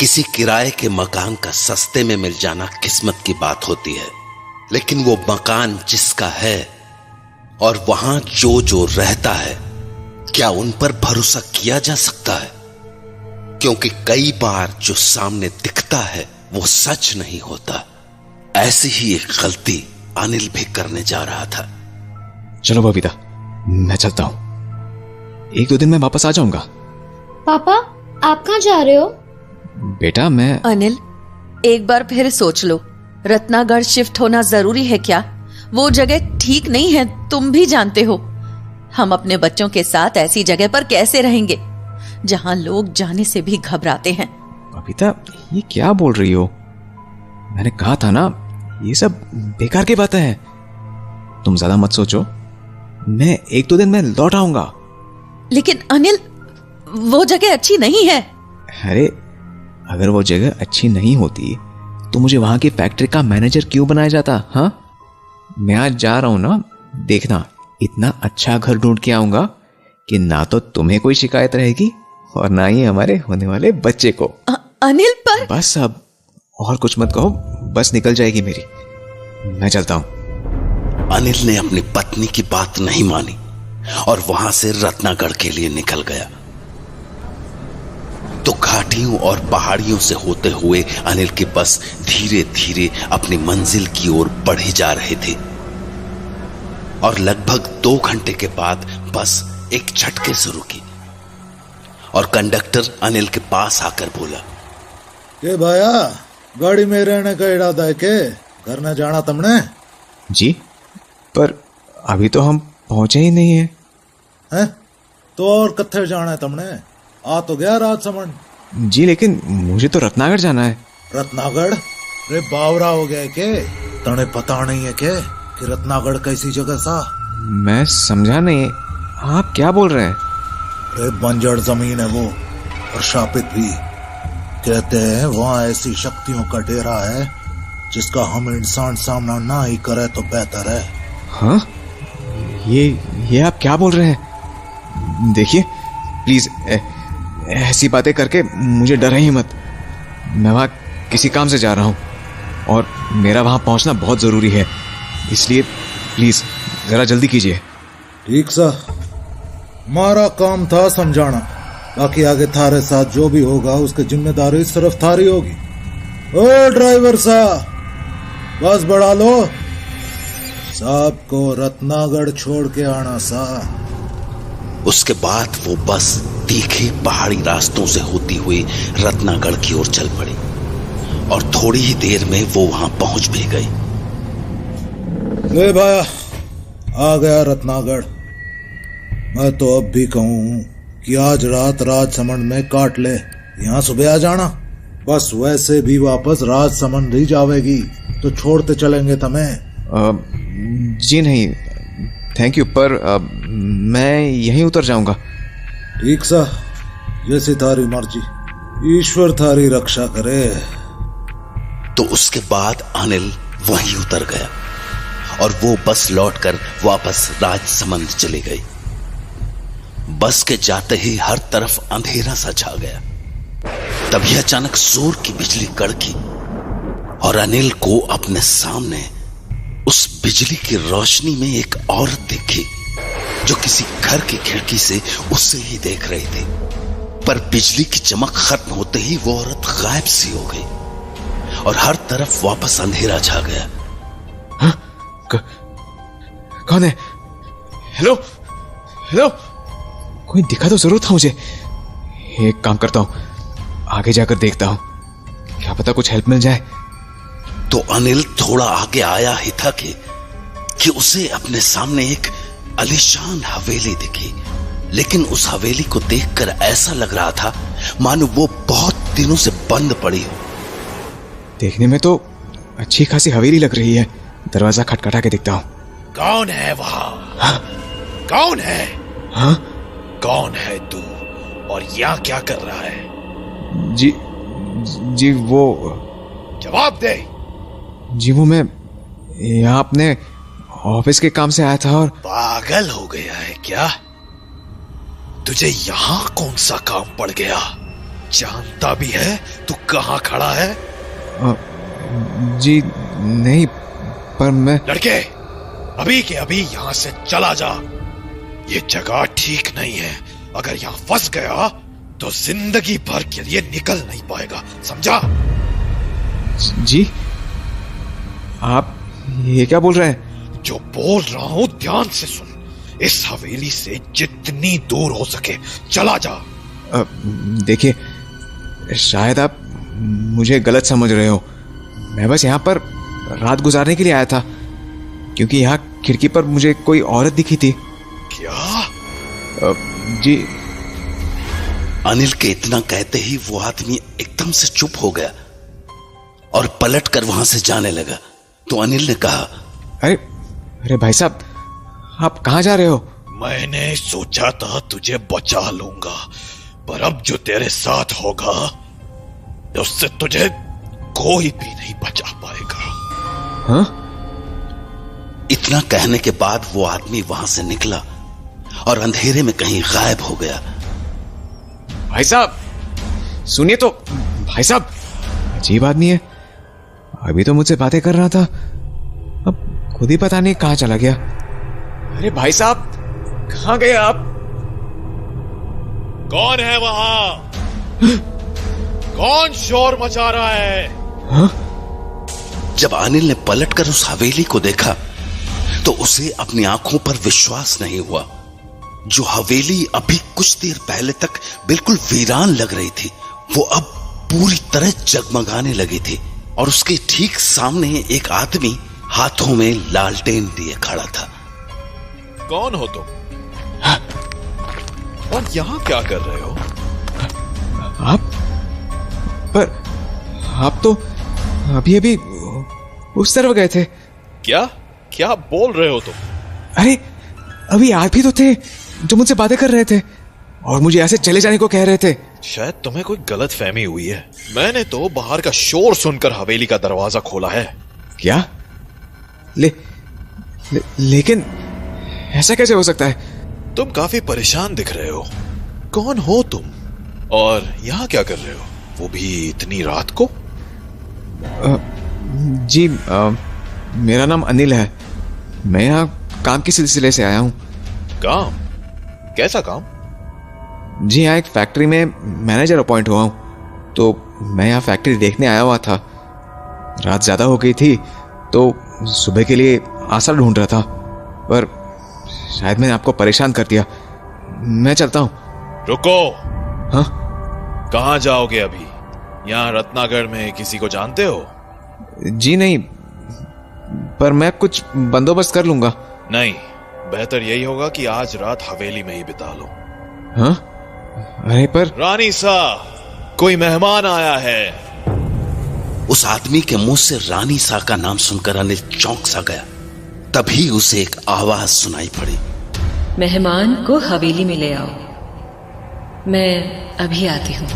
किसी किराए के मकान का सस्ते में मिल जाना किस्मत की बात होती है, लेकिन वो मकान जिसका है और वहां जो जो रहता है, क्या उन पर भरोसा किया जा सकता है? क्योंकि कई बार जो सामने दिखता है वो सच नहीं होता। ऐसी ही एक गलती अनिल भी करने जा रहा था। चलो बबीता, मैं चलता हूं, 1-2 दिन में वापस आ जाऊंगा। पापा, आप कहाँ जा रहे हो? बेटा मैं अनिल, एक बार फिर सोच लो, रत्नागढ़ शिफ्ट होना जरूरी है क्या? वो जगह ठीक नहीं है, तुम भी जानते हो। हम अपने बच्चों के साथ ऐसी जगह पर कैसे रहेंगे जहां लोग जाने से भी घबराते हैं? बबीता, ये क्या बोल रही हो? मैंने कहा था ना, ये सब बेकार की बातें हैं। तुम ज्यादा मत सोचो, मैं 1-2 दिन में लौट आऊंगा। लेकिन अनिल, वो जगह अच्छी नहीं है। अरे, अगर वो जगह अच्छी नहीं होती तो मुझे वहां की फैक्ट्री का मैनेजर क्यों बनाया जाता? हाँ, मैं आज जा रहा हूं ना, देखना इतना अच्छा घर ढूंढ के आऊंगा कि ना तो तुम्हें कोई शिकायत रहेगी और ना ही हमारे होने वाले बच्चे को। अनिल पर बस अब और कुछ मत कहो, बस निकल जाएगी मेरी। मैं चलता हूं। अनिल ने अपनी पत्नी की बात नहीं मानी और वहां से रत्नागढ़ के लिए निकल गया। तो घाटियों और पहाड़ियों से होते हुए अनिल की बस धीरे धीरे अपनी मंजिल की ओर बढ़े जा रहे थे और लगभग 2 घंटे के बाद बस एक झटके से रुकी और कंडक्टर अनिल के पास आकर बोला, के भाया, गाड़ी में रहने का इरादा है के? घर न जाना तुमने? जी, पर अभी तो हम पहुंचे ही नहीं हैं? तो और कत्थे जाना है तुमने? आ तो गया राजसमंद। जी, लेकिन मुझे तो रत्नागढ़ जाना है। रत्नागढ़? रे बावरा हो गया के? तने पता नहीं है के कि रत्नागढ़ कैसी जगह सा? मैं समझा नहीं, आप क्या बोल रहे हैं? रे बंजर जमीन है वो, और शापित भी। कहते हैं वहाँ ऐसी शक्तियों का डेरा है जिसका हम इंसान सामना ना ही करे तो बेहतर है। हाँ, ये आप क्या बोल रहे हैं? देखिए प्लीज, ऐसी बातें करके मुझे डरा ही मत। मैं वहाँ किसी काम से जा रहा हूँ और मेरा वहाँ पहुँचना बहुत जरूरी है, इसलिए प्लीज जरा जल्दी कीजिए। ठीक सा, हमारा काम था समझाना, बाकी आगे थारे साथ जो भी होगा उसकी जिम्मेदारी सिर्फ थारी होगी। ओ ड्राइवर साहब, बस बढ़ा लो, साहब को रत्नागढ़ छोड़ के आना सा। उसके बाद वो बस तीखे पहाड़ी रास्तों से होती हुई रत्नागढ़ की ओर चल पड़ी और थोड़ी ही देर में वो वहां पहुंच भी गई। ले भाया, आ गया रत्नागढ़। मैं तो अब भी कहूं कि आज रात राजसमंद में काट ले, यहाँ सुबह आ जाना। बस वैसे भी वापस राजसमंद ही जावेगी तो छोड़ते चलेंगे तुम्हें। जी नहीं, थैंक यू, पर मैं यहीं उतर जाऊंगा। ठीक सा, जैसी थारी मर्जी, ईश्वर थारी रक्षा करे। तो उसके बाद अनिल वहीं उतर गया और वो बस लौटकर वापस राजसमंद चली गई। बस के जाते ही हर तरफ अंधेरा सा छा गया। तभी अचानक जोर की बिजली कड़की और अनिल को अपने सामने उस बिजली की रोशनी में एक औरत दिखी जो किसी घर की खिड़की से उससे ही देख रही थी। पर बिजली की चमक खत्म होते ही वो औरत गायब सी हो गई और हर तरफ वापस अंधेरा छा गया। हाँ? कौन है? हेलो हेलो, कोई दिखा तो जरूर था मुझे। एक काम करता हूं, आगे जाकर देखता हूं, क्या पता कुछ हेल्प मिल जाए। तो अनिल थोड़ा आगे आया ही था कि उसे अपने सामने एक आलीशान हवेली दिखी, लेकिन उस हवेली को देखकर ऐसा लग रहा था मानो वो बहुत दिनों से बंद पड़ी हो। देखने में तो अच्छी खासी हवेली लग रही है। दरवाजा खटखटा के देखता हूँ। कौन है वहां? हाँ? कौन है? हाँ? कौन है तू और यहाँ क्या कर रहा है? जी वो जवाब दे। जी वो मैं यहाँ अपने ऑफिस के काम से आया था और पागल हो गया है क्या? तुझे यहाँ कौन सा काम पड़ गया? जानता भी है तू कहाँ खड़ा है? जी नहीं, पर मैं... लड़के, अभी के अभी यहाँ से चला जा। ये जगह ठीक नहीं है। अगर यहाँ फंस गया तो जिंदगी भर के लिए निकल नहीं पाएगा, समझा? जी, आप ये क्या बोल रहे हैं? जो बोल रहा हूं ध्यान से सुन। इस हवेली से जितनी दूर हो सके चला जा। देखिए, शायद आप मुझे गलत समझ रहे हो। मैं बस यहाँ पर रात गुजारने के लिए आया था, क्योंकि यहाँ खिड़की पर मुझे कोई औरत दिखी थी। क्या? जी। अनिल के इतना कहते ही वो आदमी एकदम से चुप हो गया और पलटकर वहां से जाने लगा। तो अनिल ने कहा, अरे भाई साहब, आप कहाँ जा रहे हो? मैंने सोचा था तुझे बचा लूंगा, पर अब जो तेरे साथ होगा उससे तुझे कोई भी नहीं बचा पाएगा। हाँ? इतना कहने के बाद वो आदमी वहां से निकला और अंधेरे में कहीं गायब हो गया। भाई साहब सुनिए तो, भाई साहब अजीब आदमी है। अभी तो मुझसे बातें कर रहा था, अब खुद ही पता नहीं कहां चला गया। अरे भाई साहब, कहां गए आप? कौन है वहां? कौन शोर मचा रहा है? हाँ? जब अनिल ने पलटकर उस हवेली को देखा तो उसे अपनी आंखों पर विश्वास नहीं हुआ। जो हवेली अभी कुछ देर पहले तक बिल्कुल वीरान लग रही थी, वो अब पूरी तरह जगमगाने लगी थी और उसके ठीक सामने एक आदमी हाथों में लालटेन लिए खड़ा था। कौन हो तुम? और यहां क्या कर रहे हो? आप? पर आप तो अभी अभी उस तरफ गए थे। क्या क्या बोल रहे हो तुम? अरे अभी आप ही तो थे जो मुझसे बातें कर रहे थे और मुझे ऐसे चले जाने को कह रहे थे। शायद तुम्हें कोई गलत फहमी हुई है। मैंने तो बाहर का शोर सुनकर हवेली का दरवाजा खोला है। क्या? लेकिन ऐसा कैसे हो सकता है? तुम काफी परेशान दिख रहे हो। कौन हो तुम और यहाँ क्या कर रहे हो, वो भी इतनी रात को? जी मेरा नाम अनिल है। मैं यहाँ काम के सिलसिले से आया हूँ। काम? कैसा काम? जी यहाँ एक फैक्ट्री में मैनेजर अपॉइंट हुआ हूँ, तो मैं यहाँ फैक्ट्री देखने आया हुआ था। रात ज़्यादा हो गई थी तो सुबह के लिए आसरा ढूंढ रहा था, पर शायद मैंने आपको परेशान कर दिया। मैं चलता हूँ। रुको। हाँ? कहाँ जाओगे अभी? यहाँ रत्नागढ़ में किसी को जानते हो? जी नहीं, पर मैं कुछ बंदोबस्त कर लूंगा। नहीं, बेहतर यही होगा कि आज रात हवेली में ही बिता लो। हाँ? अरे पर रानी सा, कोई मेहमान आया है। उस आदमी के मुंह से रानी सा का नाम सुनकर अनिल चौंक सा गया। तभी उसे एक आवाज सुनाई पड़ी। मेहमान को हवेली में ले आओ, मैं अभी आती हूँ।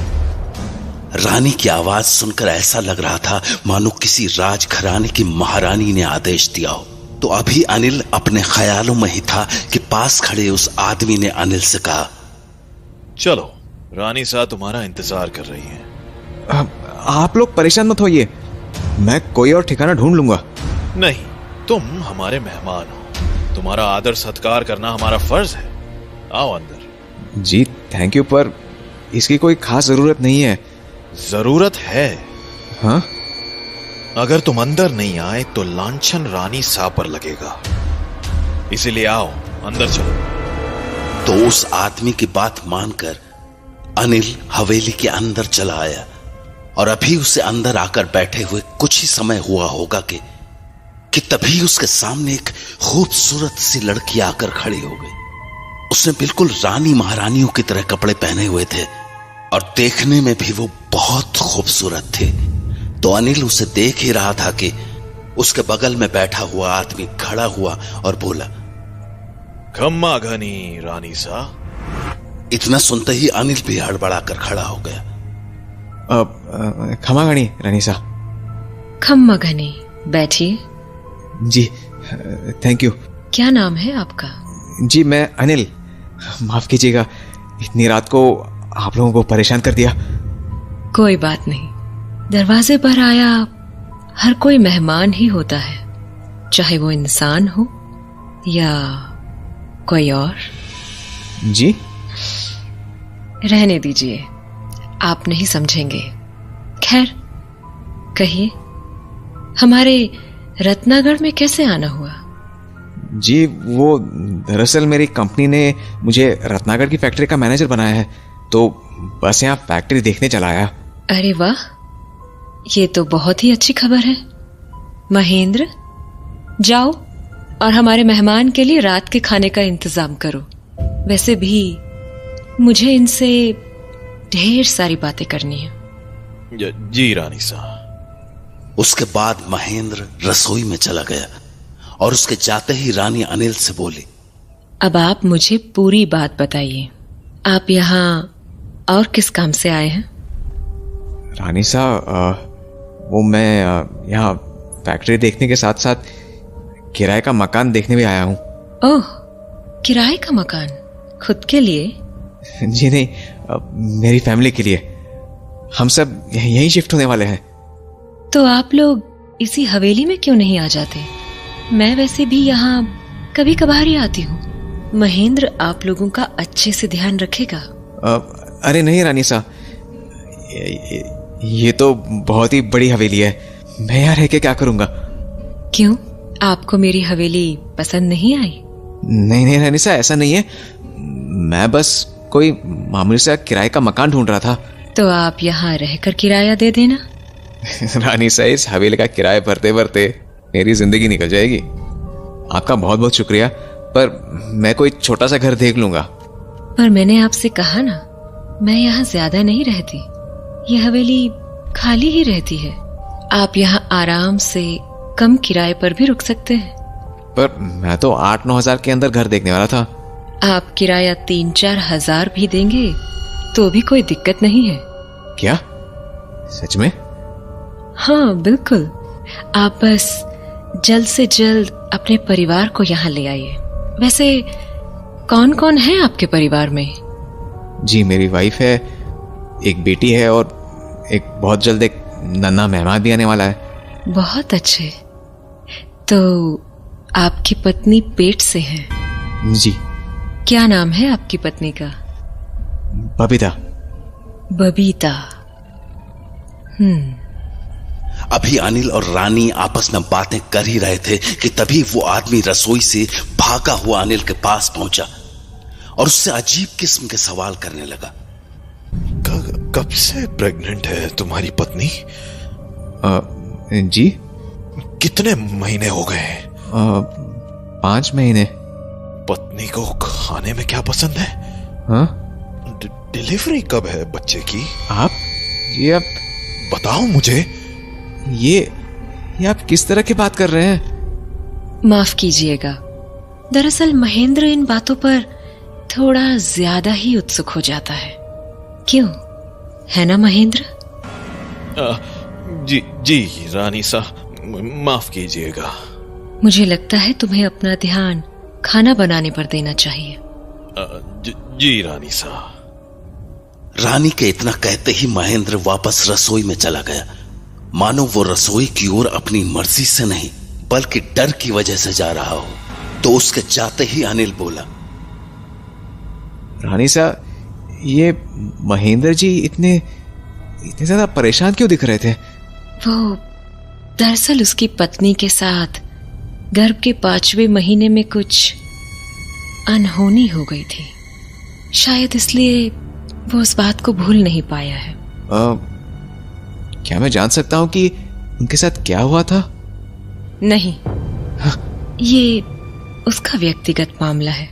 रानी की आवाज सुनकर ऐसा लग रहा था मानो किसी राजघराने की महारानी ने आदेश दिया हो। तो अभी अनिल अपने ख्यालों में ही था कि पास खड़े उस आदमी ने अनिल से कहा, चलो, रानी सा तुम्हारा इंतजार कर रही है। आप लोग परेशान मत होइए, मैं कोई और ठिकाना ढूंढ लूंगा। नहीं, तुम हमारे मेहमान हो, तुम्हारा आदर सत्कार करना हमारा फर्ज है। आओ अंदर। जी थैंक यू, पर इसकी कोई खास जरूरत नहीं है। जरूरत है। हाँ? अगर तुम अंदर नहीं आए तो लांछन रानी सा पर लगेगा, इसीलिए आओ अंदर चलो। तो उस आदमी की बात मानकर अनिल हवेली के अंदर चला आया और अभी उसे अंदर आकर बैठे हुए कुछ ही समय हुआ होगा कि तभी उसके सामने एक खूबसूरत सी लड़की आकर खड़ी हो गई। उसने बिल्कुल रानी महारानियों की तरह कपड़े पहने हुए थे और देखने में भी वो बहुत खूबसूरत थे। तो अनिल उसे देख ही रहा था कि उसके बगल में बैठा हुआ आदमी खड़ा हुआ और बोला, खम्मा घनी रानी सा। इतना सुनते ही अनिल भी हड़बड़ाकर खड़ा हो गया। खमा घनी रानी सा। खम्मा घनी, बैठिए। जी थैंक यू। क्या नाम है आपका? जी मैं अनिल। माफ कीजिएगा, इतनी रात को आप लोगों को परेशान कर दिया। कोई बात नहीं, दरवाजे पर आया हर कोई मेहमान ही होता है, चाहे वो इंसान हो या कोई और। जी? रहने दीजिए, आप नहीं समझेंगे। खैर कहिए, हमारे रत्नागढ़ में कैसे आना हुआ? जी, वो दरअसल मेरी कंपनी ने मुझे रत्नागढ़ की फैक्ट्री का मैनेजर बनाया है, तो बस यहाँ फैक्ट्री देखने चला आया। अरे वाह, ये तो बहुत ही अच्छी खबर है। महेंद्र, जाओ और हमारे मेहमान के लिए रात के खाने का इंतजाम करो। वैसे भी मुझे इनसे ढेर सारी बातें करनी है। जी रानी साहब। उसके बाद महेंद्र रसोई में चला गया और उसके जाते ही रानी अनिल से बोली, अब आप मुझे पूरी बात बताइए, आप यहाँ और किस काम से आए हैं? रानी साहब, वो मैं यहाँ फैक्ट्री देखने के साथ साथ किराए का मकान देखने भी आया हूँ। ओह, किराए का मकान? खुद के लिए? जी नहीं, मेरी फैमिली के लिए। हम सब यहीं शिफ्ट होने वाले हैं। तो आप लोग इसी हवेली में क्यों नहीं आ जाते? मैं वैसे भी यहाँ कभी कभार ही आती हूँ। महेंद्र आप लोगों का अच्छे से ध्यान रखेगा। अरे नहीं रानी साहब, ये तो बहुत ही बड़ी हवेली है, मैं यहाँ रह के क्या करूँगा? क्यों, आपको मेरी हवेली पसंद नहीं आई? नहीं नहीं रानी साहब, ऐसा नहीं है, मैं बस कोई मामूली सा किराए का मकान ढूंढ रहा था। तो आप यहाँ रहकर किराया दे देना। रानी साहब, इस हवेली का किराया भरते भरते मेरी जिंदगी निकल जाएगी। आपका बहुत बहुत शुक्रिया, पर मैं कोई छोटा सा घर देख लूंगा। पर मैंने आपसे कहा ना, मैं यहाँ ज्यादा नहीं रहती, यह हवेली खाली ही रहती है। आप यहाँ आराम से कम किराए पर भी रुक सकते हैं। पर मैं तो 8-9 हजार के अंदर घर देखने वाला था। आप किराया 3-4 हजार भी देंगे तो भी कोई दिक्कत नहीं है। क्या, सच में? हाँ बिल्कुल, आप बस जल्द से जल्द अपने परिवार को यहाँ ले आइए। वैसे कौन कौन है आपके परिवार में? जी, मेरी वाइफ है, एक बेटी है और एक बहुत जल्द एक नन्हा मेहमान भी आने वाला है। बहुत अच्छे, तो आपकी पत्नी पेट से है? जी। क्या नाम है आपकी पत्नी का? बबीता। बबीता। अभी अनिल और रानी आपस में बातें कर ही रहे थे कि तभी वो आदमी रसोई से भागा हुआ अनिल के पास पहुंचा और उससे अजीब किस्म के सवाल करने लगा। कब से प्रेग्नेंट है तुम्हारी पत्नी? जी? कितने महीने हो गए? 5 महीने। पत्नी को खाने में क्या पसंद है? हाँ? डिलीवरी कब है बच्चे की? आप ये आप बताओ मुझे। ये आप किस तरह की बात कर रहे हैं? माफ कीजिएगा, दरअसल महेंद्र इन बातों पर थोड़ा ज्यादा ही उत्सुक हो जाता है। क्यों, है ना महेंद्र? जी रानी साहब, माफ कीजिएगा। मुझे लगता है तुम्हें अपना ध्यान खाना बनाने पर देना चाहिए। जी रानी साहब। रानी के इतना कहते ही महेंद्र वापस रसोई में चला गया, मानो वो रसोई की ओर अपनी मर्जी से नहीं बल्कि डर की वजह से जा रहा हो। तो उसके जाते ही अनिल बोला, रानी साहब, ये महेंद्र जी इतने ज्यादा परेशान क्यों दिख रहे थे? वो दरअसल उसकी पत्नी के साथ गर्भ के 5वें महीने में कुछ अनहोनी हो गई थी, शायद इसलिए वो उस बात को भूल नहीं पाया है। क्या मैं जान सकता हूँ कि उनके साथ क्या हुआ था? नहीं, ये उसका व्यक्तिगत मामला है,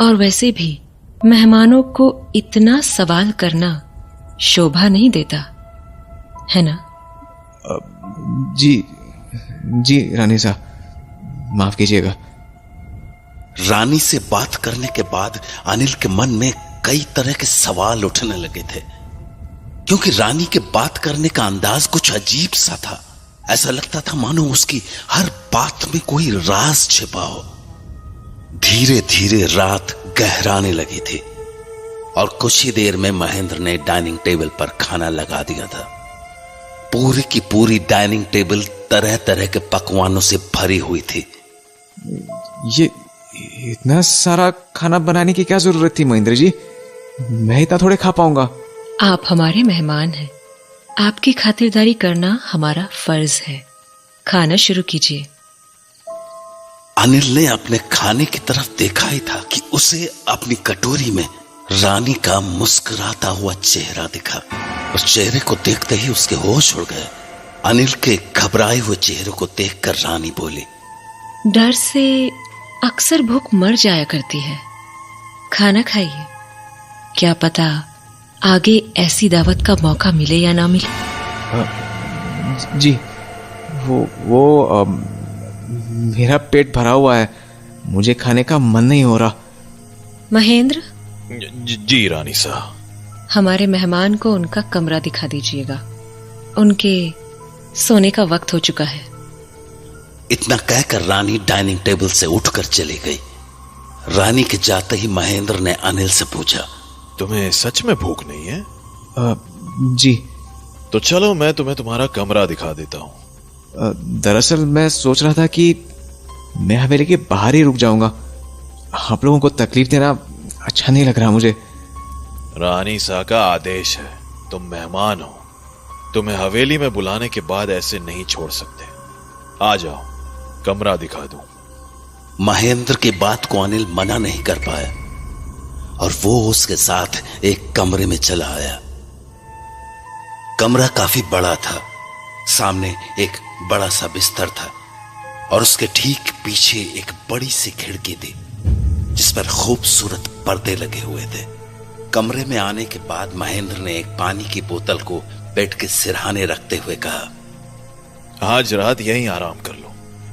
और वैसे भी मेहमानों को इतना सवाल करना शोभा नहीं देता, है ना? जी रानी साहब, माफ कीजिएगा। रानी से बात करने के बाद अनिल के मन में कई तरह के सवाल उठने लगे थे, क्योंकि रानी के बात करने का अंदाज कुछ अजीब सा था। ऐसा लगता था मानो उसकी हर बात में कोई राज छिपा हो। धीरे धीरे रात गहराने लगी थी। और कुछ ही देर में महेंद्र ने डाइनिंग टेबल पर खाना लगा दिया था। पूरी की पूरी डाइनिंग टेबल तरह तरह के पकवानों से भरी हुई थी। ये इतना सारा खाना बनाने की क्या जरूरत थी महेंद्र जी? मैं इतना थोड़े खा पाऊंगा। आप हमारे मेहमान हैं, आपकी खातिरदारी करना हमारा फर्ज है। खाना शुरू कीजिए। अनिल ने अपने खाने की तरफ देखा ही था कि उसे अपनी कटोरी में रानी का मुस्कुराता हुआ चेहरा दिखा और चेहरे को देखते ही उसके होश उड़ गए। अनिल के घबराए हुए चेहरे को देखकर रानी बोली, डर से अक्सर भूख मर जाया करती है। खाना खाइए, क्या पता आगे ऐसी दावत का मौका मिले या ना मिले। जी वो मेरा पेट भरा हुआ है, मुझे खाने का मन नहीं हो रहा। महेंद्र, जी रानी साहब। हमारे मेहमान को उनका कमरा दिखा दीजिएगा, उनके सोने का वक्त हो चुका है। इतना कहकर रानी डाइनिंग टेबल से उठकर चली गई। रानी के जाते ही महेंद्र ने अनिल से पूछा, तुम्हें सच में भूख नहीं है? जी। तो चलो मैं तुम्हें तुम्हारा कमरा दिखा देता हूँ। दरअसल मैं सोच रहा था कि मैं हवेली के बाहर ही रुक जाऊंगा। आप लोगों को तकलीफ देना अच्छा नहीं लग रहा मुझे। रानी सा का आदेश है, तुम मेहमान हो, तुम्हें हवेली में बुलाने के बाद ऐसे नहीं छोड़ सकते। आ जाओ, कमरा दिखा दूं। महेंद्र की बात को अनिल मना नहीं कर पाया और वो उसके साथ एक कमरे में चला आया। कमरा काफी बड़ा था। सामने एक बड़ा सा बिस्तर था और उसके ठीक पीछे एक बड़ी सी खिड़की थी जिस पर खूबसूरत पर्दे लगे हुए थे। कमरे में आने के बाद महेंद्र ने एक पानी की बोतल को बेड के सिरहाने रखते हुए कहा, आज रात यहीं आराम कर लो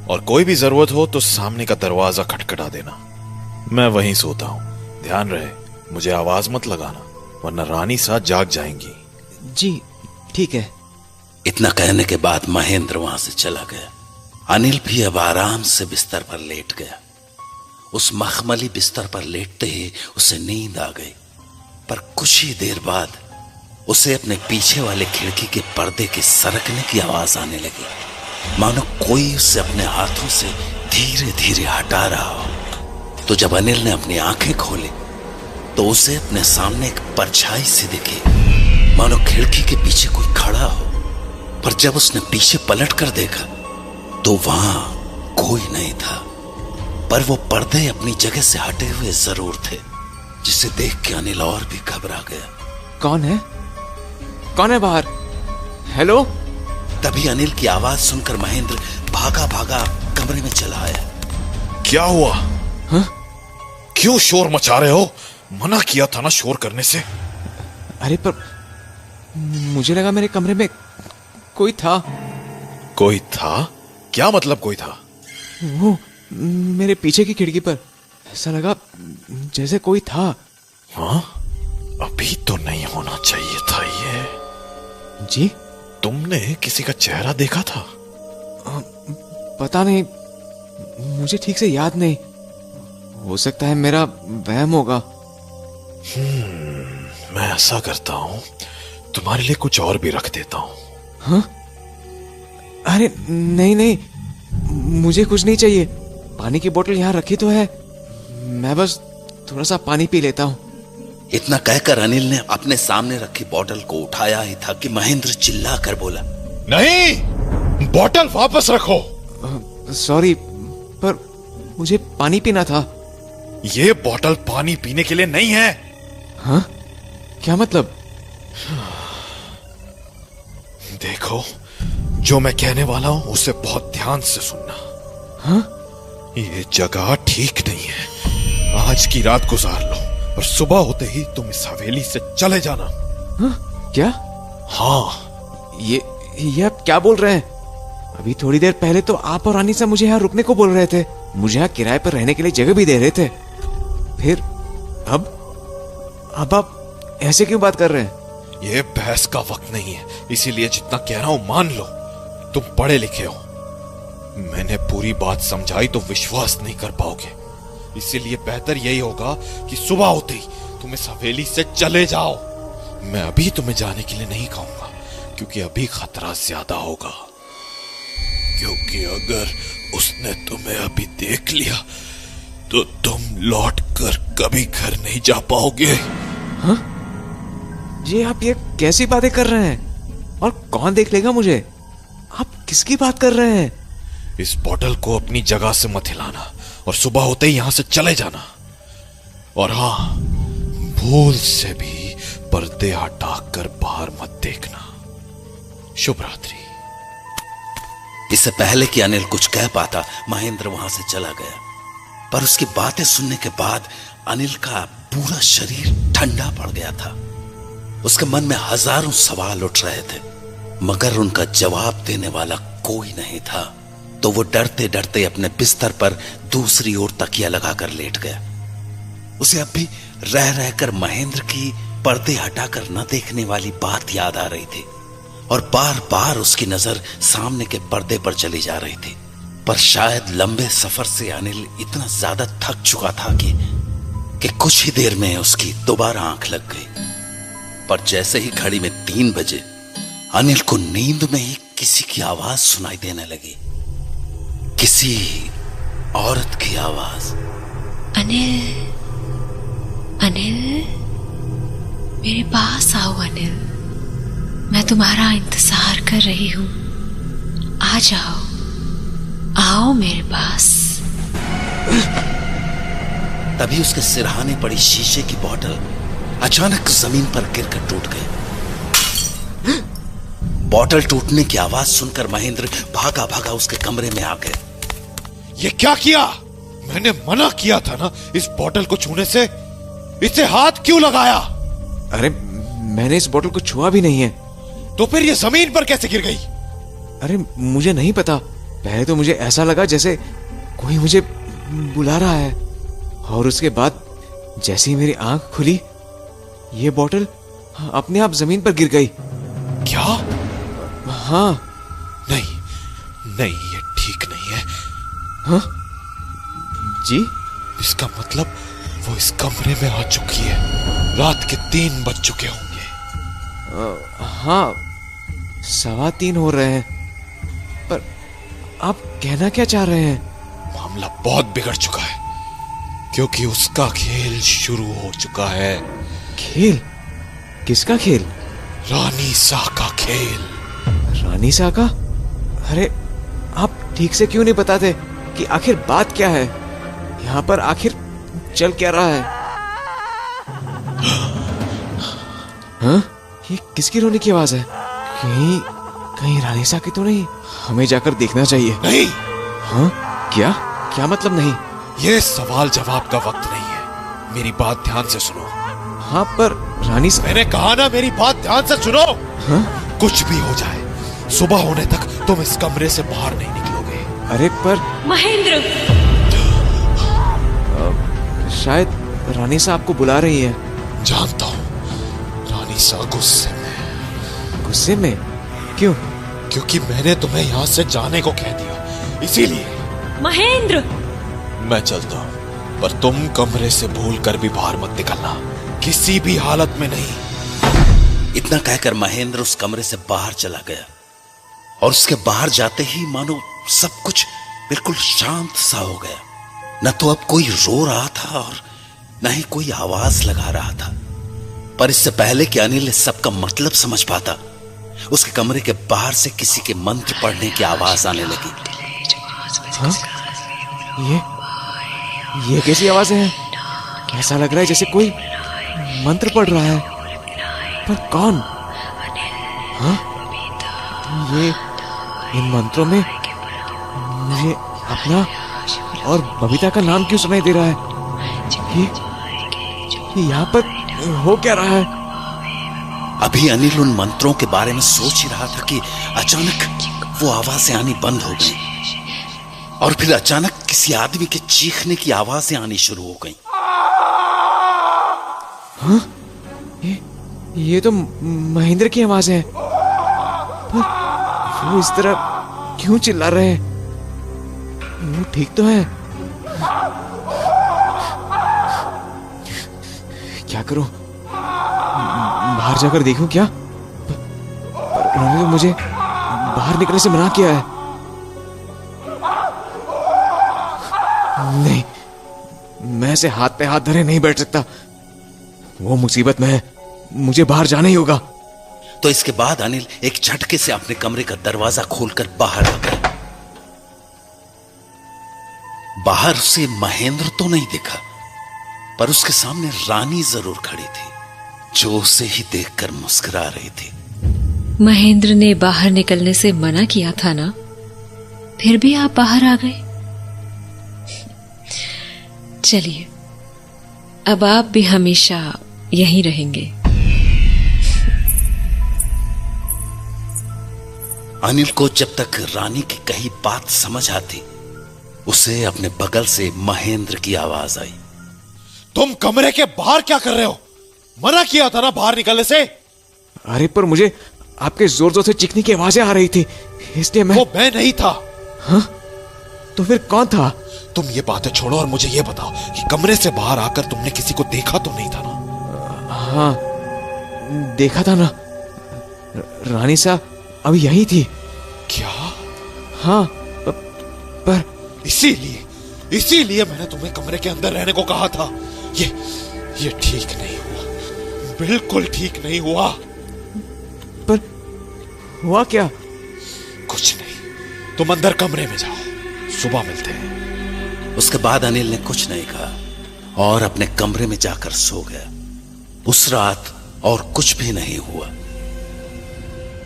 और कोई भी जरूरत हो तो सामने का दरवाजा खटखटा देना। मैं वहीं सोता हूं। ध्यान रहे, मुझे आवाज मत लगाना वरना रानी साथ जाग जाएंगी। जी ठीक है। इतना कहने के बाद महेंद्र वहां से चला गया। अनिल भी अब आराम से बिस्तर पर लेट गया। उस मखमली बिस्तर पर लेटते ही उसे नींद आ गई, पर कुछ ही देर बाद उसे अपने पीछे वाले खिड़की के पर्दे के सरकने की आवाज आने लगी, मानो कोई उसे अपने हाथों से धीरे धीरे हटा रहा हो। तो जब अनिल ने अपनी आंखें खोली तो उसे अपने सामने एक परछाई सी दिखी, मानो खिड़की के पीछे कोई खड़ा हो। पर जब उसने पीछे पलट कर देखा तो वहां कोई नहीं था, पर वो पर्दे अपनी जगह से हटे हुए जरूर थे, जिसे देख के अनिल और भी घबरा गया। कौन है? कौन है बाहर? हेलो? तभी अनिल की आवाज सुनकर महेंद्र भागा भागा कमरे में चला आया। क्या हुआ? हाँ? क्यों शोर मचा रहे हो? मना किया था ना शोर करने से। अरे पर मुझे लगा मेरे कमरे में कोई था। कोई था? क्या मतलब कोई था? वो मेरे पीछे की खिड़की पर ऐसा लगा जैसे कोई था। हाँ? अभी तो नहीं होना चाहिए था ये। जी? तुमने किसी का चेहरा देखा था? पता नहीं, मुझे ठीक से याद नहीं। हो सकता है मेरा वहम होगा। मैं ऐसा करता हूं, तुम्हारे लिए कुछ और भी रख देता हूं। हाँ? अरे नहीं नहीं, मुझे कुछ नहीं चाहिए। पानी की बोतल यहाँ रखी तो है, मैं बस थोड़ा सा पानी पी लेता हूँ। इतना कहकर अनिल ने अपने सामने रखी बोतल को उठाया ही था कि महेंद्र चिल्ला कर बोला, नहीं, बोतल वापस रखो। सॉरी, पर मुझे पानी पीना था। ये बोतल पानी पीने के लिए नहीं है। हाँ? क्या मतलब? देखो, जो मैं कहने वाला हूं उसे बहुत ध्यान से सुनना। हाँ? ये जगह ठीक नहीं है। आज की रात गुजार लो और सुबह होते ही तुम इस हवेली से चले जाना। हाँ? क्या? हाँ। ये आप क्या बोल रहे हैं? अभी थोड़ी देर पहले तो आप और रानी साहब मुझे यहाँ रुकने को बोल रहे थे, मुझे यहाँ किराए पर रहने के लिए जगह भी दे रहे थे। फिर अब आप ऐसे क्यों बात कर रहे हैं? ये बहस का वक्त नहीं है, इसीलिए जितना कह रहा हूं मान लो। तुम पढ़े लिखे हो, मैंने पूरी बात समझाई तो विश्वास नहीं कर पाओगे, इसीलिए बेहतर यही होगा कि सुबह होते ही तुम इस हवेली से चले जाओ। मैं अभी तुम्हें जाने के लिए नहीं कहूंगा, क्योंकि अभी खतरा ज्यादा होगा। क्योंकि अगर उसने तुम्हें अभी देख लिया तो तुम लौट कर कभी घर नहीं जा पाओगे। हाँ? जी आप ये कैसी बातें कर रहे हैं? और कौन देख लेगा मुझे? आप किसकी बात कर रहे हैं? इस बॉटल को अपनी जगह से मत हिलाना और सुबह होते ही यहां से चले जाना। और हाँ, भूल से भी पर्दे हटाकर बाहर मत देखना। शुभ रात्रि। इससे पहले कि अनिल कुछ कह पाता, महेंद्र वहां से चला गया। पर उसकी बातें सुनने के बाद अनिल का पूरा शरीर ठंडा पड़ गया था। उसके मन में हजारों सवाल उठ रहे थे, मगर उनका जवाब देने वाला कोई नहीं था। तो वो डरते डरते अपने बिस्तर पर दूसरी ओर तकिया लगाकर लेट गया। उसे अब भी रह रहकर महेंद्र की पर्दे हटाकर न देखने वाली बात याद आ रही थी, और बार बार उसकी नजर सामने के पर्दे पर चली जा रही थी। पर शायद लंबे सफर से अनिल इतना ज्यादा थक चुका था कि कुछ ही देर में उसकी दोबारा आंख लग गई। पर जैसे ही घड़ी में 3 बजे अनिल को नींद में ही किसी की आवाज सुनाई देने लगी, किसी औरत की आवाज। अनिल, अनिल, मेरे पास आओ अनिल, मैं तुम्हारा इंतजार कर रही हूं। आ जाओ, आओ मेरे पास। तभी उसके सिरहाने पड़ी शीशे की बोतल अचानक जमीन पर गिरकर टूट गई। बोतल टूटने की आवाज सुनकर महेंद्र भागा भागा उसके कमरे में आ गया। ये क्या किया? मैंने मना किया था ना इस बोतल को छूने से। इसे हाथ क्यों लगाया? अरे मैंने इस बोतल को छुआ भी नहीं है। तो फिर ये जमीन पर कैसे गिर गई? अरे मुझे नहीं पता। पहले तो मुझे ऐसा लगा जैसे कोई मुझे बुला रहा है, और उसके बाद जैसे ही मेरी आंख खुली, ये बोतल अपने आप जमीन पर गिर गई। क्या? हाँ। नहीं नहीं, ये ठीक नहीं है। हाँ जी? इसका मतलब वो इस कमरे में आ चुकी है। रात के 3 बज चुके होंगे। हाँ, 3:15 हो रहे हैं। पर आप कहना क्या चाह रहे हैं? मामला बहुत बिगड़ चुका है, क्योंकि उसका खेल शुरू हो चुका है। खेल? किसका खेल? रानी सा का खेल। रानी सा का? अरे आप ठीक से क्यों नहीं बताते कि आखिर बात क्या है? यहाँ पर आखिर चल क्या रहा है? हाँ? ये किसकी रोने की आवाज है? कहीं कहीं रानी सा की तो नहीं? हमें जाकर देखना चाहिए। नहीं। हाँ? क्या? क्या मतलब नहीं? ये सवाल जवाब का वक्त नहीं है। मेरी बात ध्यान से सुनो। हाँ पर रानी सा... मैंने कहा ना, मेरी बात ध्यान से सुनो। हाँ? कुछ भी हो जाए, सुबह होने तक तुम इस कमरे से बाहर नहीं निकलोगे। अरे पर महेंद्र, शायद रानी सा आपको बुला रही है। जानता हूँ, रानी सा गुस्से में। गुस्से में? क्यों? क्योंकि मैंने तुम्हें यहाँ से जाने को कह दिया, इसीलिए। महेंद्र, मैं चलता हूँ, पर तुम कमरे से भूल कर भी बाहर मत निकलना, किसी भी हालत में नहीं। इतना कहकर महेंद्र उस कमरे से बाहर चला गया, और उसके बाहर जाते ही मानो सब कुछ बिल्कुल शांत सा हो गया। न तो अब कोई रो रहा था और न ही कोई आवाज लगा रहा था। पर इससे पहले कि अनिल इस सब का मतलब समझ पाता, उसके कमरे के बाहर से किसी के मंत्र पढ़ने की आवाज आने लगी। हाँ? ये कैसी आवाजें हैं? ऐसा लग रहा है जैसे कोई मंत्र पढ़ रहा है, पर कौन? हाँ? ये इन मंत्रों में मुझे अपना और बबीता का नाम क्यों सुनाई दे रहा है? ये यहाँ पर हो क्या रहा है? अभी अनिल उन मंत्रों के बारे में सोच ही रहा था कि अचानक वो आवाजें आनी बंद हो गई, और फिर अचानक किसी आदमी के चीखने की आवाजें आनी शुरू हो गई। हाँ? ये तो महेंद्र की आवाज है। पर वो इस तरह क्यों चिल्ला रहे हैं? वो ठीक तो है? क्या करूं? बाहर जाकर देखूं क्या? पर उन्होंने तो मुझे बाहर निकलने से मना किया है। नहीं, मैं ऐसे हाथ पे हाथ धरे नहीं बैठ सकता। वो मुसीबत में है, मुझे बाहर जाना ही होगा। तो इसके बाद अनिल एक झटके से अपने कमरे का दरवाजा खोलकर बाहर आ गया। बाहर उसे महेंद्र तो नहीं दिखा, पर उसके सामने रानी जरूर खड़ी थी, जो उसे ही देखकर मुस्कुरा रही थी। महेंद्र ने बाहर निकलने से मना किया था ना, फिर भी आप बाहर आ गए। चलिए, अब आप भी हमेशा यहीं रहेंगे। अनिल को जब तक रानी की कही बात समझ आती, उसे अपने बगल से महेंद्र की आवाज आई। तुम कमरे के बाहर क्या कर रहे हो? मना किया था ना बाहर निकलने से। अरे पर मुझे आपके जोर जोर से चीखने की आवाजें आ रही थी, इसलिए मैं... वो मैं नहीं था। हाँ? तो फिर कौन था? तुम ये बातें छोड़ो और मुझे ये बताओ कि कमरे से बाहर आकर तुमने किसी को देखा तो नहीं था ना? हाँ, देखा था ना। रानी सा अभी यही थी। क्या? हाँ, पर इसीलिए मैंने तुम्हें कमरे के अंदर रहने को कहा था। ये ठीक नहीं हुआ, बिल्कुल ठीक नहीं हुआ। पर हुआ क्या? कुछ नहीं, तुम अंदर कमरे में जाओ, सुबह मिलते हैं। उसके बाद अनिल ने कुछ नहीं कहा और अपने कमरे में जाकर सो गया। उस रात और कुछ भी नहीं हुआ।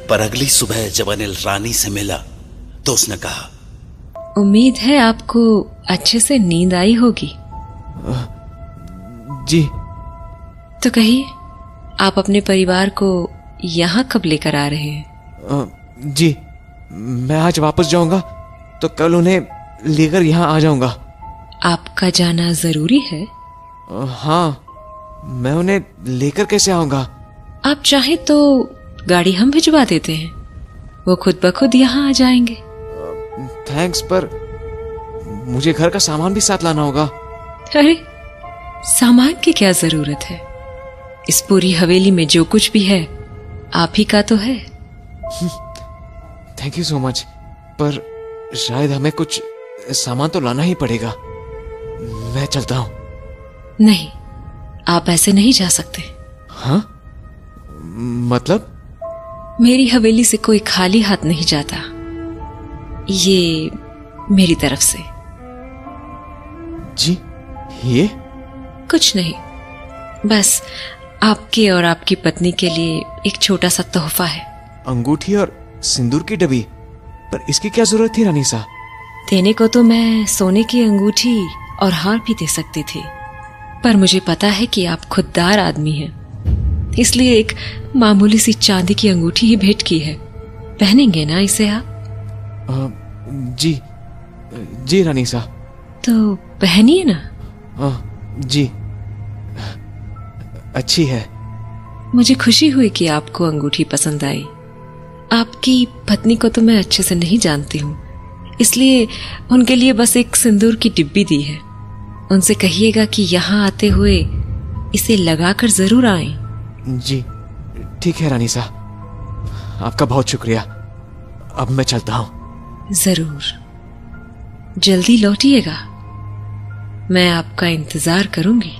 पर अगली सुबह जब अनिल रानी से मिला तो उसने कहा, उम्मीद है आपको अच्छे से नींद आई होगी। जी। तो कहिए, आप अपने परिवार को यहाँ कब लेकर आ रहे हैं? जी, मैं आज वापस जाऊंगा तो कल उन्हें लेकर यहाँ आ जाऊंगा। आपका जाना जरूरी है? हाँ, मैं उन्हें लेकर कैसे आऊंगा? आप चाहे तो गाड़ी हम भिजवा देते हैं, वो खुद ब खुद यहाँ आ जाएंगे। थैंक्स, पर मुझे घर का सामान भी साथ लाना होगा। अरे, सामान की क्या जरूरत है? इस पूरी हवेली में जो कुछ भी है आप ही का तो है। थैंक यू सो मच, पर शायद हमें कुछ सामान तो लाना ही पड़ेगा। मैं चलता हूँ। नहीं, आप ऐसे नहीं जा सकते। हाँ? मतलब? मेरी हवेली से कोई खाली हाथ नहीं जाता, ये मेरी तरफ से। जी, ये कुछ नहीं, बस आपके और आपकी पत्नी के लिए एक छोटा सा तोहफा है। अंगूठी और सिंदूर की डब्बी, पर इसकी क्या जरूरत थी रानी सा? देने को तो मैं सोने की अंगूठी और हार भी दे सकती थी, पर मुझे पता है कि आप खुददार आदमी हैं, इसलिए एक मामूली सी चांदी की अंगूठी ही भेंट की है। पहनेंगे ना इसे आप? जी रानी सा। तो पहनिए ना। जी, अच्छी है। मुझे खुशी हुई कि आपको अंगूठी पसंद आई। आपकी पत्नी को तो मैं अच्छे से नहीं जानती हूँ, इसलिए उनके लिए बस एक सिंदूर की डिब्बी दी है। उनसे कहिएगा कि यहाँ आते हुए इसे लगाकर जरूर आएं। जी, ठीक है रानी सा, आपका बहुत शुक्रिया। अब मैं चलता हूँ। जरूर, जल्दी लौटिएगा, मैं आपका इंतजार करूंगी।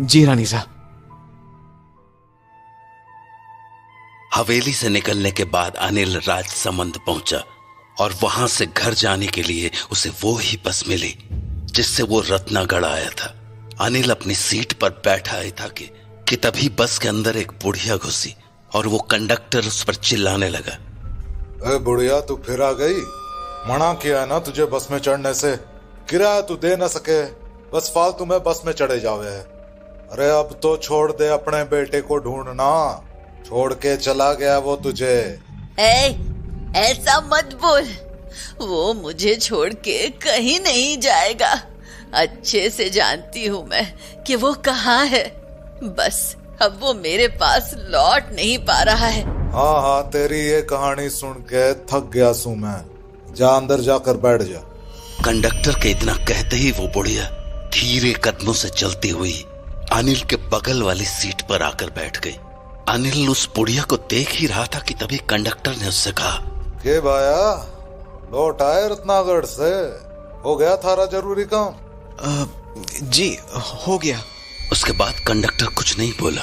जी रानी सा। हवेली से निकलने के बाद अनिल राजसमंद पहुंचा और वहां से घर जाने के लिए उसे वो ही बस मिली जिससे वो रत्नागढ़ आया था। अनिल अपनी सीट पर बैठा ही था कि तभी बस के अंदर एक बुढ़िया घुसी और वो कंडक्टर उस पर चिल्लाने लगा। ए बुढ़िया, तू फिर आ गई? मना किया है ना तुझे बस में चढ़ने से, किराया तू दे ना सके, बस फालतू में बस में चढ़े जावे है। अरे अब तो छोड़ दे, अपने बेटे को ढूंढना, छोड़ के चला गया वो तुझे। ऐसा मत बोल, वो मुझे छोड़ के कहीं नहीं जाएगा। अच्छे से जानती हूँ मैं कि वो कहाँ है, बस अब वो मेरे पास लौट नहीं पा रहा है। हाँ, तेरी ये कहानी सुन के थक गया सू मैं, जा अंदर जाकर बैठ जा। कंडक्टर के इतना कहते ही वो बुढ़िया धीरे कदमों से चलती हुई अनिल के बगल वाली सीट पर आकर बैठ गई। अनिल उस बुढ़िया को देख ही रहा था कि तभी कंडक्टर ने उससे कहा, के भाया लौट आए रत्नागढ़ से, हो गया थारा जरूरी काम? जी हो गया। उसके बाद कंडक्टर कुछ नहीं बोला,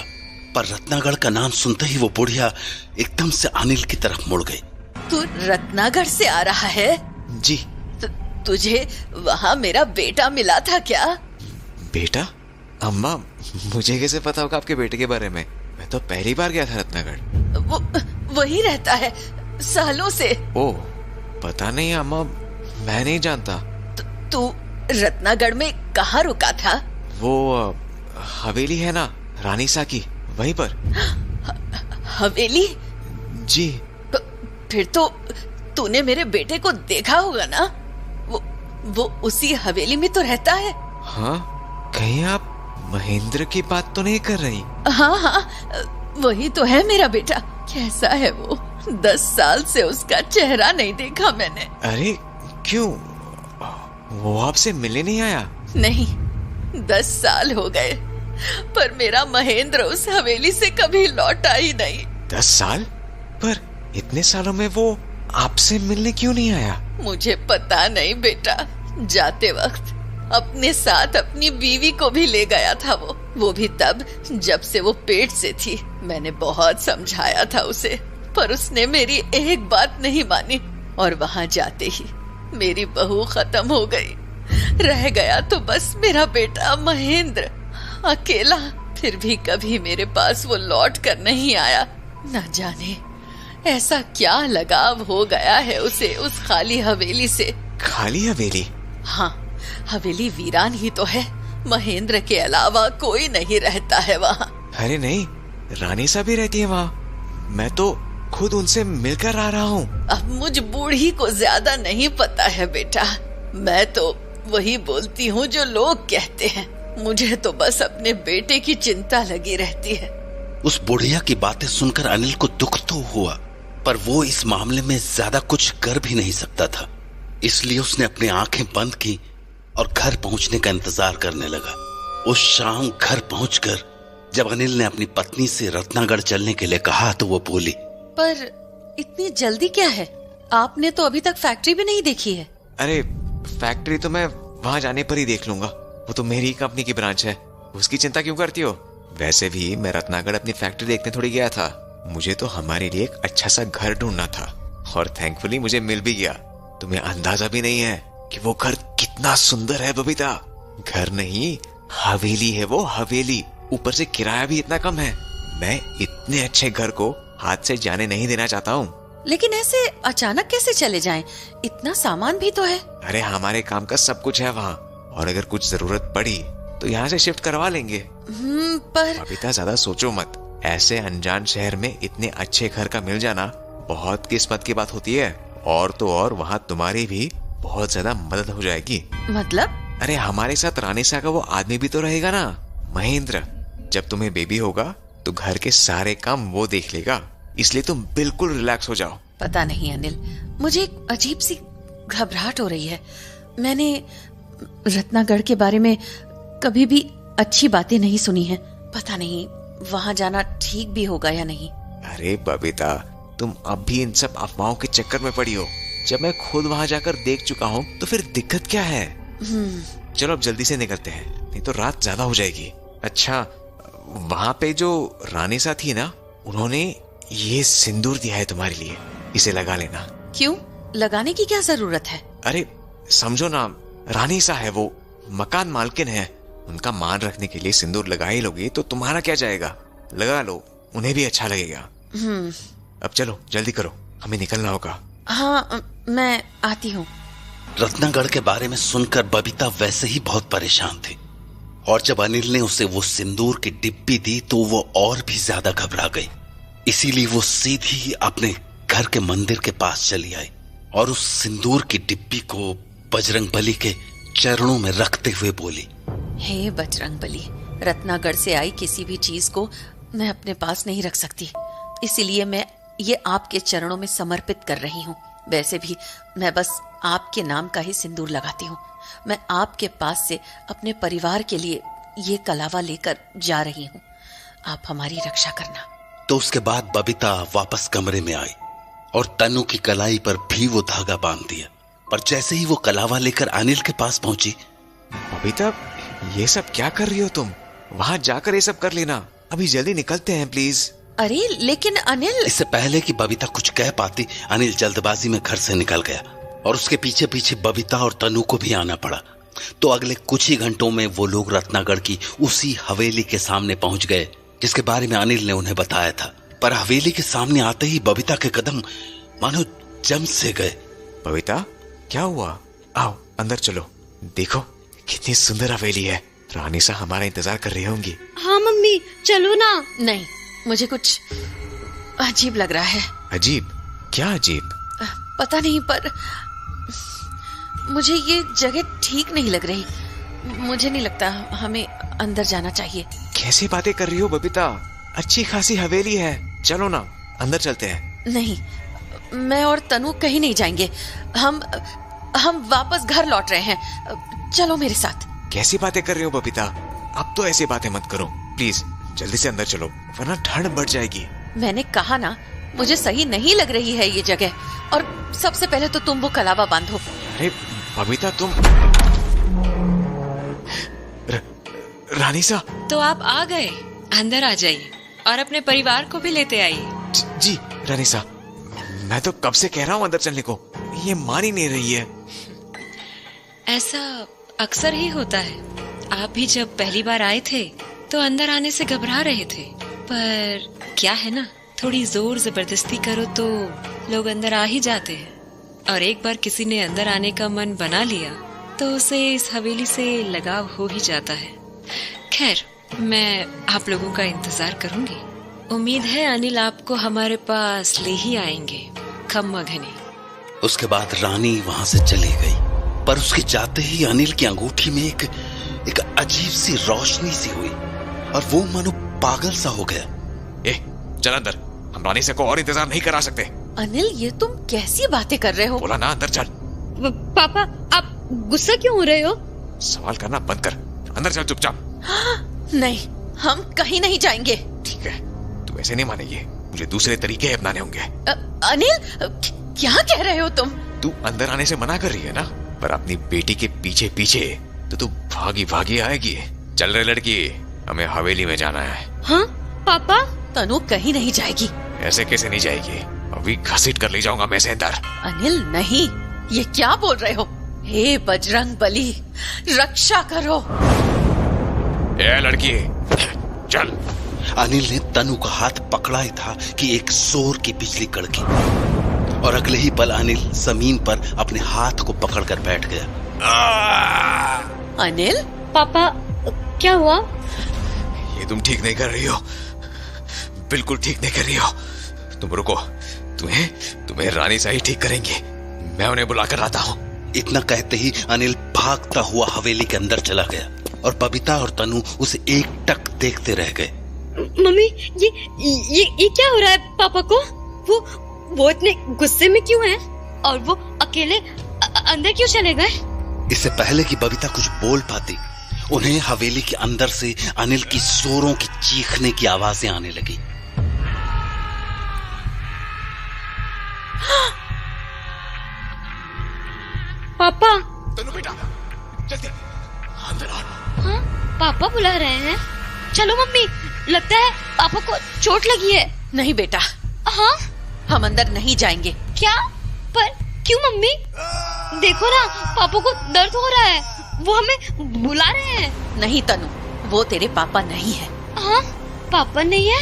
पर रत्नागढ़ का नाम सुनते ही वो बुढ़िया एकदम से अनिल की तरफ मुड़ गई। तू रत्नागढ़ से आ रहा है? जी। तुझे वहाँ मेरा बेटा मिला था क्या? बेटा? अम्मा, मुझे कैसे पता होगा आपके बेटे के बारे में? मैं तो पहली बार गया था रत्नागढ़। वो वही रहता है सालों से। ओह, पता नहीं अम्मा, मैं नहीं जानता। तू रत्नागढ़ में कहाँ रुका था? वो हवेली है ना, रानी सा की, वहीं पर। हवेली? जी। फिर तो तूने मेरे बेटे को देखा होगा ना? वो उसी हवेली में तो रहता है। हाँ, कहीं आप महेंद्र की बात तो नहीं कर रही? हाँ, वही तो है मेरा बेटा। कैसा है वो? 10 साल से उसका चेहरा नहीं देखा मैंने। अरे क्यों, वो आपसे मिलने नहीं आया? नहीं, 10 साल हो गए, पर मेरा महेंद्र उस हवेली से कभी लौटा ही नहीं। 10 साल? पर इतने सालों में वो आपसे मिलने क्यों नहीं आया? मुझे पता नहीं बेटा। जाते वक्त अपने साथ अपनी बीवी को भी ले गया था वो भी तब जब से वो पेट से थी। मैंने बहुत समझाया था उसे, पर उसने मेरी एक बात नहीं मानी, और वहाँ जाते ही मेरी बहू खत्म हो गई। रह गया तो बस मेरा बेटा महेंद्र, अकेला। फिर भी कभी मेरे पास वो लौट कर नहीं आया। न जाने ऐसा क्या लगाव हो गया है उसे उस खाली हवेली से। खाली हवेली? हाँ, हवेली वीरान ही तो है। महेंद्र के अलावा कोई नहीं रहता है वहाँ। अरे नहीं, रानी सा भी रहती है वहाँ। मैं तो खुद उनसे मिलकर आ रहा हूँ। अब मुझ बूढ़ी को ज्यादा नहीं पता है बेटा। मैं तो वही बोलती हूँ जो लोग कहते हैं। मुझे तो बस अपने बेटे की चिंता लगी रहती है। उस बुढ़िया की बातें सुनकर अनिल को दुख तो हुआ, पर वो इस मामले में ज्यादा कुछ कर भी नहीं सकता था। इसलिए उसने अपनी आंखें बंद की और घर पहुंचने का इंतजार करने लगा। उस शाम घर पहुंचकर जब अनिल ने अपनी पत्नी से रत्नागढ़ चलने के लिए कहा तो वो बोली, पर इतनी जल्दी क्या है? आपने तो अभी तक फैक्ट्री भी नहीं देखी है। अरे फैक्ट्री तो मैं वहाँ जाने पर ही देख लूंगा, वो तो मेरी ही कंपनी की ब्रांच है। उसकी चिंता क्यों करती हो? वैसे भी मैं रत्नागढ़ अपनी फैक्ट्री देखने थोड़ी गया था। मुझे तो हमारे लिए एक अच्छा सा घर ढूंढना था, और थैंकफुली मुझे मिल भी गया। तुम्हें अंदाजा भी नहीं है कि वो घर कितना सुंदर है बबीता। घर नहीं, हवेली है वो, हवेली। ऊपर से किराया भी इतना कम है। मैं इतने अच्छे घर को हाथ से जाने नहीं देना चाहता हूँ। लेकिन ऐसे अचानक कैसे चले जाएं? इतना सामान भी तो है। अरे हमारे काम का सब कुछ है वहाँ, और अगर कुछ जरूरत पड़ी तो यहाँ से शिफ्ट करवा लेंगे। पर बबीता ज्यादा सोचो मत। ऐसे अनजान शहर में इतने अच्छे घर का मिल जाना बहुत किस्मत की बात होती है। और तो और वहाँ तुम्हारी भी बहुत ज्यादा मदद हो जाएगी। मतलब? अरे हमारे साथ रानी सा का वो आदमी भी तो रहेगा ना, महेंद्र। जब तुम्हें बेबी होगा तो घर के सारे काम वो देख लेगा, इसलिए तुम बिल्कुल रिलैक्स हो जाओ। पता नहीं अनिल, मुझे एक अजीब सी घबराहट हो रही है। मैंने रत्नागढ़ के बारे में कभी भी अच्छी बातें नहीं सुनी है। पता नहीं वहाँ जाना ठीक भी होगा या नहीं। अरे बबीता, तुम अब भी इन सब अफवाहों के चक्कर में पड़ी हो। जब मैं खुद वहाँ जाकर देख चुका हूँ तो फिर दिक्कत क्या है? चलो अब जल्दी से निकलते हैं, नहीं तो रात ज्यादा हो जाएगी। अच्छा, वहाँ पे जो रानी सा थी ना, उन्होंने ये सिंदूर दिया है तुम्हारे लिए, इसे लगा लेना। क्यों? लगाने की क्या जरूरत है? अरे समझो ना, रानी सा है वो, मकान मालकिन है। उनका मान रखने के लिए सिंदूर लगा ही लोगे तो तुम्हारा क्या जाएगा? लगा लो, उन्हें भी अच्छा लगेगा। अब चलो जल्दी करो, हमें निकलना होगा। हाँ, मैं आती हूँ। रत्नागढ़ के बारे में सुनकर बबीता वैसे ही बहुत परेशान थी, और जब अनिल ने उसे वो सिंदूर की डिब्बी दी तो वो और भी ज्यादा घबरा गई। इसीलिए वो सीधी अपने घर के मंदिर के पास चली आई और उस सिंदूर की डिब्बी को बजरंगबली के चरणों में रखते हुए बोली, हे बजरंगबली, रत्नागढ़ से आई किसी भी चीज को मैं अपने पास नहीं रख सकती, इसीलिए मैं ये आपके चरणों में समर्पित कर रही हूँ। वैसे भी मैं बस आपके नाम का ही सिंदूर लगाती हूँ। मैं आपके पास से अपने परिवार के लिए ये कलावा लेकर जा रही हूँ, आप हमारी रक्षा करना। तो उसके बाद बबीता वापस कमरे में आई और तनु की कलाई पर भी वो धागा बांध दिया। पर जैसे ही वो कलावा लेकर अनिल के पास पहुंची, बबीता, ये सब क्या कर रही हो तुम? वहां जाकर ये सब कर लेना, अभी जल्दी निकलते हैं प्लीज। अरे लेकिन अनिल। इससे पहले कि बबीता कुछ कह पाती, अनिल जल्दबाजी में घर से निकल गया और उसके पीछे पीछे बबीता और तनु को भी आना पड़ा। तो अगले कुछ ही घंटों में वो लोग रत्नागढ़ की उसी हवेली के सामने पहुंच गए जिसके बारे में अनिल ने उन्हें बताया था। पर हवेली के सामने आते ही बबीता के कदम मानो जम से गए। बबीता, क्या हुआ? आओ अंदर चलो, देखो कितनी सुंदर हवेली है। रानी सा हमारा इंतजार कर रही होंगी। हाँ मम्मी, चलो ना। नहीं, मुझे कुछ अजीब लग रहा है। अजीब? क्या अजीब? पता नहीं, पर मुझे ये जगह ठीक नहीं लग रही। मुझे नहीं लगता हमें अंदर जाना चाहिए। कैसी बातें कर रही हो बबीता? अच्छी खासी हवेली है, चलो ना अंदर चलते हैं। नहीं, मैं और तनु कहीं नहीं जाएंगे। हम वापस घर लौट रहे हैं, चलो मेरे साथ। कैसी बातें कर रही हो बबीता? अब तो ऐसी बातें मत करो प्लीज, जल्दी से अंदर चलो वरना ठंड बढ़ जाएगी। मैंने कहा ना, मुझे सही नहीं लग रही है ये जगह। और सबसे पहले तो तुम वो कलावा बांधो। अरे बबीता, तुम रानी सा। तो आप आ गए, अंदर आ जाइए और अपने परिवार को भी लेते आइए। जी रानी सा, मैं तो कब से कह रहा हूँ अंदर चलने को, ये मान ही नहीं रही है। ऐसा अक्सर ही होता है। आप भी जब पहली बार आए थे तो अंदर आने से घबरा रहे थे, पर क्या है ना, थोड़ी जोर जबरदस्ती करो तो लोग अंदर आ ही जाते हैं। और एक बार किसी ने अंदर आने का मन बना लिया तो उसे इस हवेली से लगाव हो ही जाता है। खैर, मैं आप लोगों का इंतजार करूंगी। उम्मीद है अनिल आपको हमारे पास ले ही आएंगे। खम्मा घनी। उसके बाद रानी वहां से चली गई, पर उसके जाते ही अनिल की अंगूठी में एक अजीब सी रोशनी सी हुई और वो मानो पागल सा हो गया। चल अंदर, हम रानी से को और इंतजार नहीं करा सकते। अनिल, ये तुम कैसी बातें कर रहे हो? बोला ना अंदर चल। पापा, आप गुस्सा क्यों हो रहे हो? सवाल करना बंद कर, अंदर चल चुपचाप। नहीं, हम कहीं नहीं जाएंगे। ठीक है, तू ऐसे नहीं मानेगी, मुझे दूसरे तरीके अपनाने होंगे। अनिल, क्या कह रहे हो तुम? तू अंदर आने से मना कर रही है ना, पर अपनी बेटी के पीछे पीछे तो तू भागी भागी आएगी। चल रे लड़की, हमें हवेली में जाना है। हाँ पापा? तनु कहीं नहीं जाएगी। ऐसे कैसे नहीं जाएगी? अभी घसीट कर ले जाऊंगा मैं इसे अंदर। अनिल नहीं, ये क्या बोल रहे हो? हे बजरंग बली, रक्षा करो। ए लड़की, चल। अनिल ने तनु का हाथ पकड़ा ही था कि एक जोर की बिजली कड़की और अगले ही पल अनिल जमीन पर अपने हाथ को पकड़कर बैठ गया। अनिल? पापा, क्या हुआ? ये तुम ठीक नहीं कर रही हो, बिल्कुल ठीक नहीं कर रही हो। तुम रुको, तुम्हें रानी सा ही ठीक करेंगे। मैं उन्हें बुलाकर आता हूँ। इतना कहते ही अनिल भागता हुआ हवेली के अंदर चला गया और बबीता और तनु उसे एकटक देखते रह गए। मम्मी, ये क्या हो रहा है पापा को? वो इतने गुस्से में क्यों हैं? और वो अकेले अंदर क्यों चले गए? इससे पहले कि बबीता कुछ बोल पाती, उन्हें हवेली के अंदर से अनिल की जोरों की चीखने की आवाजें आने लगी। पापा, तनु बेटा, जल्दी अंदर आ। हाँ, पापा बुला रहे हैं। चलो मम्मी, लगता है पापा को चोट लगी है। नहीं बेटा। हाँ? हम अंदर नहीं जाएंगे। क्या? पर क्यों मम्मी? देखो ना, पापा को दर्द हो रहा है, वो हमें बुला रहे हैं। नहीं तनु, वो तेरे पापा नहीं है। हाँ? पापा नहीं है?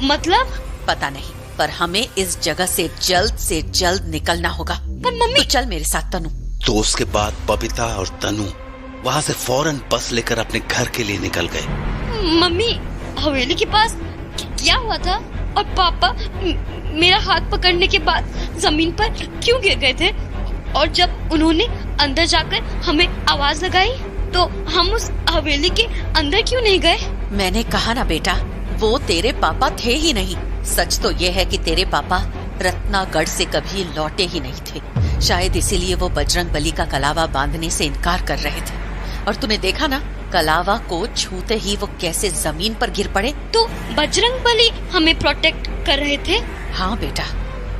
मतलब? पता नहीं, पर हमें इस जगह से जल्द निकलना होगा। पर मम्मी। तो चल मेरे साथ तनु। तो उसके बाद बबीता और तनु वहां से फौरन बस लेकर अपने घर के लिए निकल गए। मम्मी, हवेली के पास क्या हुआ था? और पापा मेरा हाथ पकड़ने के बाद जमीन पर क्यों गिर गए थे? और जब उन्होंने अंदर जाकर हमें आवाज लगाई तो हम उस हवेली के अंदर क्यों नहीं गए? मैंने कहा ना बेटा, वो तेरे पापा थे ही नहीं। सच तो ये है कि तेरे पापा रत्नागढ़ से कभी लौटे ही नहीं थे। शायद इसीलिए वो बजरंग बली का कलावा बांधने से इनकार कर रहे थे। और तूने देखा ना, कलावा को छूते ही वो कैसे जमीन पर गिर पड़े। तो बजरंगबली हमें प्रोटेक्ट कर रहे थे। हाँ बेटा,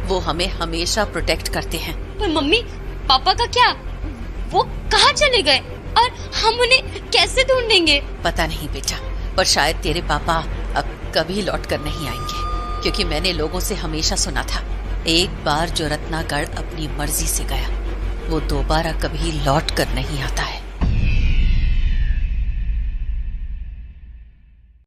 वो हमें हमेशा प्रोटेक्ट करते हैं। पर मम्मी पापा का क्या, वो कहाँ चले गए और हम उन्हें कैसे ढूंढेंगे? पता नहीं बेटा, पर शायद तेरे पापा अब कभी लौट कर नहीं आएंगे, क्योंकि मैंने लोगों से हमेशा सुना था एक बार जो रत्नागढ़ अपनी मर्जी से गया वो दोबारा कभी लौट कर नहीं आता है।